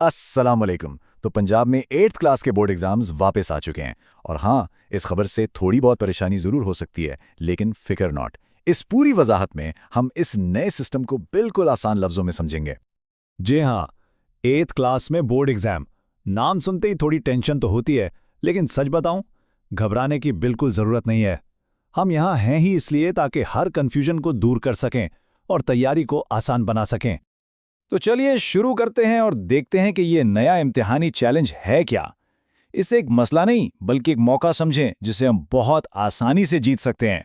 अस्सलाम वालेकुम। तो पंजाब में 8th क्लास के बोर्ड एग्जाम्स वापस आ चुके हैं। और हाँ, इस खबर से थोड़ी बहुत परेशानी ज़रूर हो सकती है, लेकिन फिक्र नॉट। इस पूरी वजाहत में हम इस नए सिस्टम को बिल्कुल आसान लफ्ज़ों में समझेंगे। जी हाँ, 8th क्लास में बोर्ड एग्जाम। नाम सुनते ही थोड़ी टेंशन तो होती है, लेकिन सच बताऊं, घबराने की बिल्कुल जरूरत नहीं है। हम यहाँ हैं ही इसलिए ताकि हर कंफ्यूजन को दूर कर सकें और तैयारी को आसान बना सकें। तो चलिए शुरू करते हैं और देखते हैं कि ये नया इम्तिहानी चैलेंज है क्या। इसे एक मसला नहीं, बल्कि एक मौका समझें जिसे हम बहुत आसानी से जीत सकते हैं।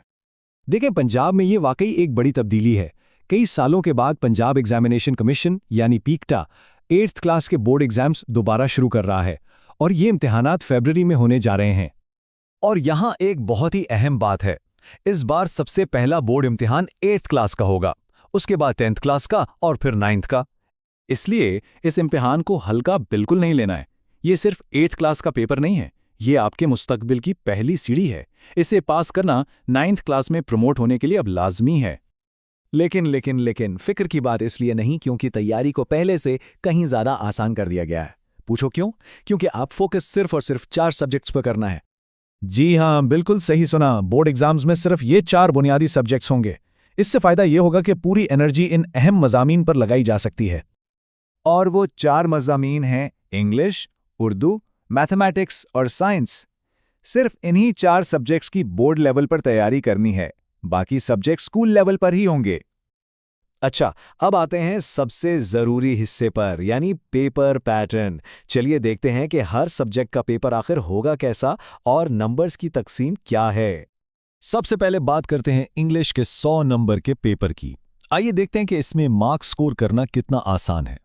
देखें, पंजाब में ये वाकई एक बड़ी तब्दीली है। कई सालों के बाद पंजाब एग्जामिनेशन कमीशन यानी पीकटा 8th क्लास के बोर्ड एग्जाम्स दोबारा शुरू कर रहा है और ये इम्तिहानात फरवरी में होने जा रहे हैं। और यहाँ एक बहुत ही अहम बात है। इस बार सबसे पहला बोर्ड इम्तिहान 8th क्लास का होगा, उसके बाद 10th क्लास का और फिर 9th का। इसलिए इस इम्तिहान को हल्का बिल्कुल नहीं लेना है। ये सिर्फ 8th क्लास का पेपर नहीं है, ये आपके मुस्तकबिल की पहली सीढ़ी है। इसे पास करना 9th क्लास में प्रमोट होने के लिए अब लाजमी है। लेकिन फिक्र की बात इसलिए नहीं क्योंकि तैयारी को पहले से कहीं ज़्यादा आसान कर दिया गया है। पूछो क्यों? क्योंकि आप फोकस सिर्फ और सिर्फ 4 सब्जेक्ट्स पर करना है। जी हाँ, बिल्कुल सही सुना। बोर्ड एग्जाम्स में सिर्फ ये 4 बुनियादी सब्जेक्ट्स होंगे। इससे फायदा ये होगा कि पूरी एनर्जी इन अहम मज़ामीन पर लगाई जा सकती है। और वो 4 मज़ामीन हैं इंग्लिश, उर्दू, मैथमेटिक्स और साइंस। सिर्फ इन्हीं 4 सब्जेक्ट्स की बोर्ड लेवल पर तैयारी करनी है, बाकी सब्जेक्ट स्कूल लेवल पर ही होंगे। अच्छा, अब आते हैं सबसे ज़रूरी हिस्से पर, यानी पेपर पैटर्न। चलिए देखते हैं कि हर सब्जेक्ट का पेपर आखिर होगा कैसा और नंबर्स की तकसीम क्या है। सबसे पहले बात करते हैं इंग्लिश के 100 नंबर के पेपर की। आइए देखते हैं कि इसमें मार्क्स स्कोर करना कितना आसान है।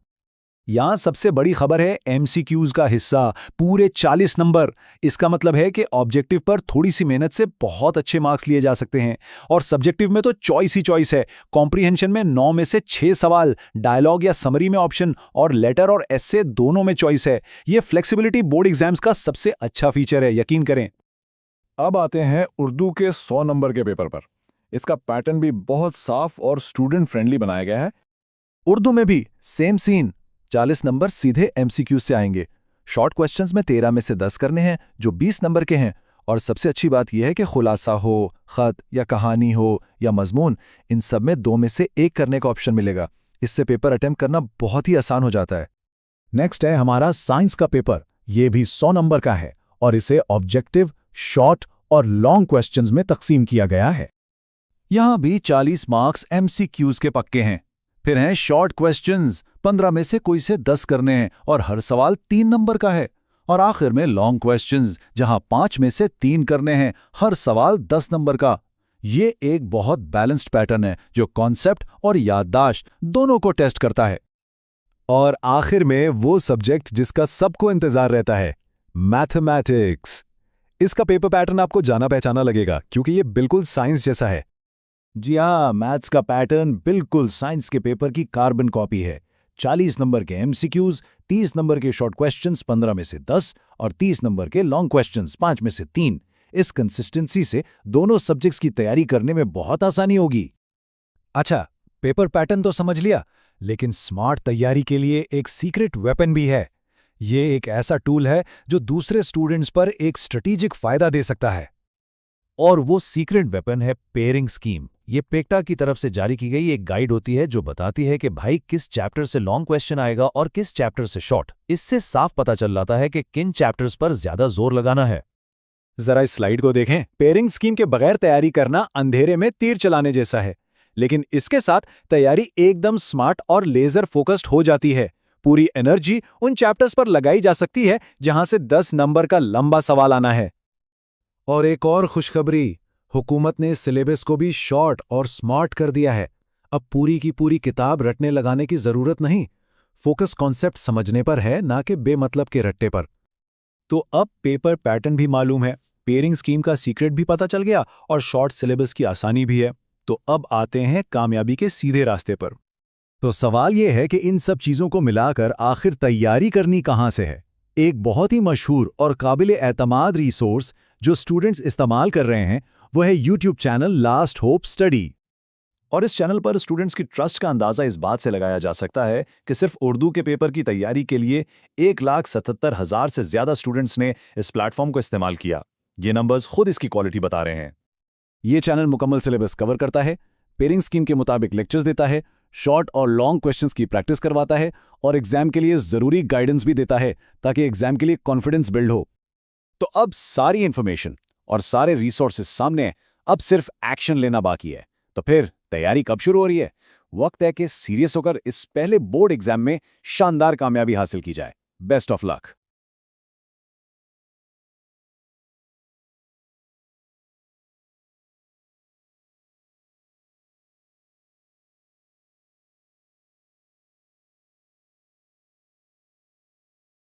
यहाँ सबसे बड़ी खबर है एमसीक्यूज का हिस्सा, पूरे 40 नंबर। इसका मतलब है कि ऑब्जेक्टिव पर थोड़ी सी मेहनत से बहुत अच्छे मार्क्स लिए जा सकते हैं। और सब्जेक्टिव में तो चॉइस ही चॉइस है। कॉम्प्रिहेंशन में 9 में से 6 सवाल, डायलॉग या समरी में ऑप्शन और लेटर और एस्से दोनों में चॉइस है। ये फ्लेक्सिबिलिटी बोर्ड एग्जाम्स का सबसे अच्छा फीचर है, यकीन करें। अब आते हैं उर्दू के 100 नंबर के पेपर पर। इसका पैटर्न भी बहुत साफ और स्टूडेंट फ्रेंडली बनाया गया है। उर्दू में भी सेम सीन, 40 नंबर सीधे एमसीक्यू से आएंगे। शॉर्ट क्वेश्चंस में 13 में से 10 करने हैं, जो 20 नंबर के हैं। और सबसे अच्छी बात यह है कि खुलासा हो, खत या कहानी हो या मजमून, इन सब में 2 में से 1 करने का ऑप्शन मिलेगा। इससे पेपर अटेम्प्ट करना बहुत ही आसान हो जाता है। नेक्स्ट है हमारा साइंस का पेपर। ये भी 100 नंबर का है और इसे ऑब्जेक्टिव, शॉर्ट और लॉन्ग क्वेश्चंस में तकसीम किया गया है। यहां भी 40 मार्क्स एमसीक्यूज के पक्के हैं। फिर हैं शॉर्ट क्वेश्चंस, 15 में से कोई से 10 करने हैं और हर सवाल 3 नंबर का है। और आखिर में लॉन्ग क्वेश्चंस, जहां 5 में से 3 करने हैं, हर सवाल 10 नंबर का। ये एक बहुत बैलेंस्ड पैटर्न है जो कॉन्सेप्ट और याददाश्त दोनों को टेस्ट करता है। और आखिर में वो सब्जेक्ट जिसका सबको इंतजार रहता है, मैथमेटिक्स। इसका पेपर पैटर्न आपको जाना पहचाना लगेगा क्योंकि ये बिल्कुल साइंस जैसा है। जी हाँ, मैथ्स का पैटर्न बिल्कुल साइंस के पेपर की कार्बन कॉपी है। 40 नंबर के एमसीक्यूज, 30 नंबर के शॉर्ट क्वेश्चंस, 15 में से 10 और 30 नंबर के लॉन्ग क्वेश्चंस, 5 में से 3। इस कंसिस्टेंसी से दोनों सब्जेक्ट्स की तैयारी करने में बहुत आसानी होगी। अच्छा, पेपर पैटर्न तो समझ लिया, लेकिन स्मार्ट तैयारी के लिए एक सीक्रेट वेपन भी है। ये एक ऐसा टूल है जो दूसरे स्टूडेंट्स पर एक स्ट्रेटेजिक फायदा दे सकता है। और वो सीक्रेट वेपन है पेयरिंग स्कीम। ये पेक्टा की तरफ से जारी की गई एक गाइड होती है जो बताती है कि भाई किस चैप्टर से लॉन्ग क्वेश्चन आएगा और किस चैप्टर से शॉर्ट। इससे साफ पता चल जाता है कि किन चैप्टर्स पर ज्यादा जोर लगाना है। जरा इस स्लाइड को देखें। पेयरिंग स्कीम के बगैर तैयारी करना अंधेरे में तीर चलाने जैसा है, लेकिन इसके साथ तैयारी एकदम स्मार्ट और लेजर फोकस्ड हो जाती है। पूरी एनर्जी उन चैप्टर्स पर लगाई जा सकती है जहां से 10 नंबर का लंबा सवाल आना है। और एक और खुशखबरी, हुकूमत ने सिलेबस को भी शॉर्ट और स्मार्ट कर दिया है। अब पूरी की पूरी किताब रटने लगाने की जरूरत नहीं। फोकस कॉन्सेप्ट समझने पर है, ना कि बेमतलब के रट्टे पर। तो अब पेपर पैटर्न भी मालूम है, पेयरिंग स्कीम का सीक्रेट भी पता चल गया और शॉर्ट सिलेबस की आसानी भी है। तो अब आते हैं कामयाबी के सीधे रास्ते पर। तो सवाल यह है कि इन सब चीजों को मिलाकर आखिर तैयारी करनी कहां से है। एक बहुत ही मशहूर और काबिल एतमाद रिसोर्स जो स्टूडेंट्स इस्तेमाल कर रहे हैं वो है YouTube channel last hope study. और इस चैनल पर स्टूडेंट्स की ट्रस्ट का अंदाजा इस बात से लगाया जा सकता है कि सिर्फ उर्दू के पेपर की तैयारी के लिए 1,77,000 से ज्यादा स्टूडेंट्स ने इस प्लेटफॉर्म को इस्तेमाल किया। ये नंबर्स खुद इसकी क्वालिटी बता रहे हैं। ये चैनल मुकम्मल सिलेबस कवर करता है, पेयरिंग स्कीम के मुताबिक लेक्चर्स देता है, शॉर्ट और लॉन्ग क्वेश्चंस की प्रैक्टिस करवाता है और एग्जाम के लिए जरूरी गाइडेंस भी देता है ताकि एग्जाम के लिए कॉन्फिडेंस बिल्ड हो। तो अब सारी इंफॉर्मेशन और सारे रिसोर्सेज सामने हैं, अब सिर्फ एक्शन लेना बाकी है। तो फिर तैयारी कब शुरू हो रही है? वक्त है कि सीरियस होकर इस पहले बोर्ड एग्जाम में शानदार कामयाबी हासिल की जाए। Best of luck.